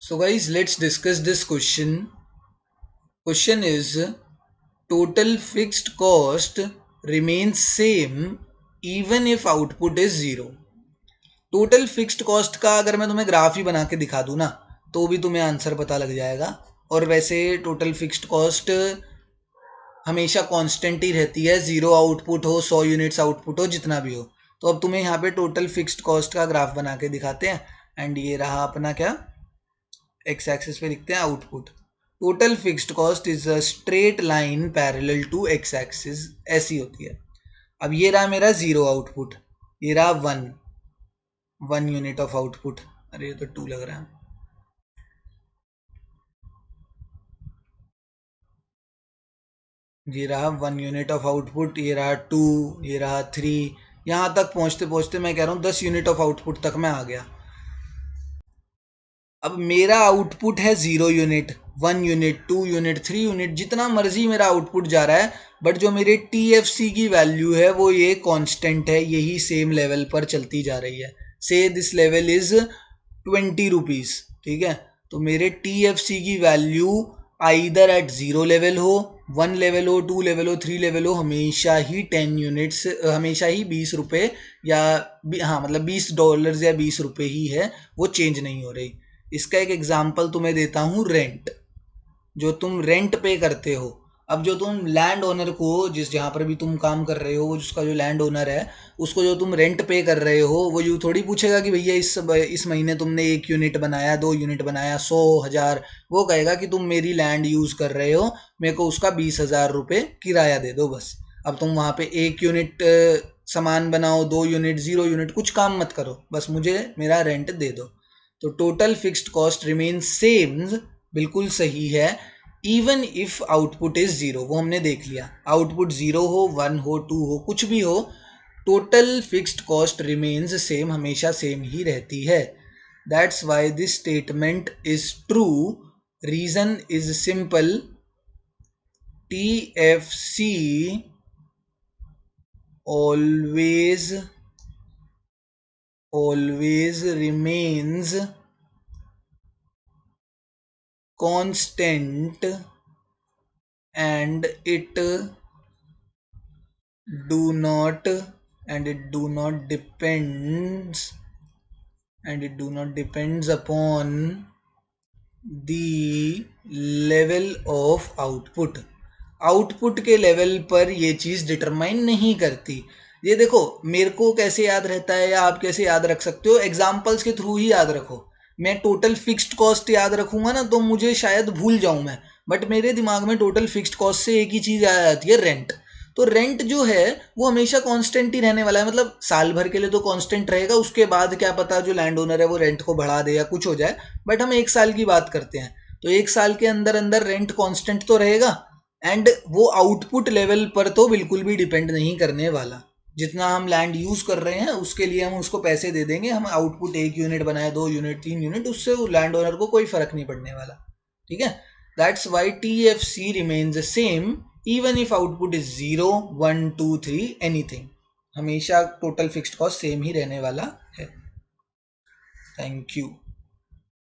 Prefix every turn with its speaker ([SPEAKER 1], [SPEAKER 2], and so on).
[SPEAKER 1] So guys, let's discuss this question. Question is total fixed cost remains same even if output is zero. Total fixed cost का अगर मैं तुम्हें graph ही बना के दिखा दूं ना तो भी तुम्हें आंसर पता लग जाएगा। और वैसे टोटल फिक्स्ड कॉस्ट हमेशा कांस्टेंट ही रहती है, जीरो आउटपुट हो 100 यूनिट्स आउटपुट हो जितना भी हो। तो अब तुम्हें यहाँ पे टोटल फिक्स्ड कॉस्ट का ग्राफ बना के दिखाते हैं। एंड ये रहा अपना क्या, एक्स एक्सिस पे लिखते हैं output. Total fixed cost is a straight line parallel to X axis, ऐसी होती है। अब ये रहा मेरा जीरो आउटपुट, ये रहा वन यूनिट ऑफ आउटपुट। अरे ये तो 2 लग रहा है। ये रहा 1 यूनिट ऑफ आउटपुट, ये रहा 2, ये रहा 3। यहाँ तक पहुँचते पहुँचते मैं कह रहा हूँ 10 यूनिट ऑफ आउटपुट तक मैं आ गया। अब मेरा आउटपुट है 0 यूनिट, 1 यूनिट, 2 यूनिट, 3 यूनिट, जितना मर्जी मेरा आउटपुट जा रहा है। बट जो मेरे TFC की वैल्यू है वो ये कांस्टेंट है, यही सेम लेवल पर चलती जा रही है। से दिस लेवल इज 20 रुपीज़, ठीक है। तो मेरे TFC की वैल्यू आइदर एट 0 लेवल हो, 1 लेवल हो, 2 लेवल हो, 3 लेवल हो, हमेशा ही 10 यूनिट्स, हमेशा ही 20 रुपये या हाँ मतलब $20 या 20 रुपये ही है, वो चेंज नहीं हो रही। इसका एक एग्जाम्पल तुम्हें देता हूँ, रेंट। जो तुम रेंट पे करते हो, अब जो तुम लैंड ओनर को, जिस जहाँ पर भी तुम काम कर रहे हो, वो जिसका जो लैंड ओनर है उसको जो तुम रेंट पे कर रहे हो, वो यूँ थोड़ी पूछेगा कि भैया इस महीने तुमने 1 यूनिट बनाया, 2 यूनिट बनाया, 100,000। वो कहेगा कि तुम मेरी लैंड यूज़ कर रहे हो, मेरे को उसका 20,000 रुपये किराया दे दो बस। अब तुम वहाँ पे 1 यूनिट सामान बनाओ, 2 यूनिट, 0 यूनिट, कुछ काम मत करो, बस मुझे मेरा रेंट दे दो। तो total fixed cost remain same, बिल्कुल सही है। Even if output is zero, वो हमने देख लिया। आउटपुट जीरो हो, 1 हो, 2 हो, कुछ भी हो, total fixed cost remains same, हमेशा सेम ही रहती है। That's why this statement is true. Reason is simple, TFC always remains constant and it do not depends upon the level of output। Output के लेवल पर ये चीज़ determine नहीं करती। ये देखो, मेरे को कैसे याद रहता है या आप कैसे याद रख सकते हो, एग्जाम्पल्स के थ्रू ही याद रखो। मैं टोटल फिक्स्ड कॉस्ट याद रखूंगा ना तो मुझे शायद भूल जाऊं मैं, बट मेरे दिमाग में टोटल फिक्स्ड कॉस्ट से एक ही चीज़ आ जाती है, रेंट। तो रेंट जो है वो हमेशा कांस्टेंट ही रहने वाला है, मतलब साल भर के लिए तो कांस्टेंट रहेगा, उसके बाद क्या पता जो लैंड ओनर है वो रेंट को बढ़ा दे या कुछ हो जाए। बट हम 1 साल की बात करते हैं, तो 1 साल के अंदर अंदर रेंट कांस्टेंट तो रहेगा। एंड वो आउटपुट लेवल पर तो बिल्कुल भी डिपेंड नहीं करने वाला। जितना हम लैंड यूज कर रहे हैं उसके लिए हम उसको पैसे दे देंगे, हम आउटपुट 1 यूनिट बनाए, 2 यूनिट, 3 यूनिट, उससे लैंड ओनर को कोई फर्क नहीं पड़ने वाला, ठीक है। That's Y TFC remains same even if output is 0, 1, 2, 3 anything. हमेशा टोटल फिक्स्ड कॉस्ट सेम ही रहने वाला है। Thank you.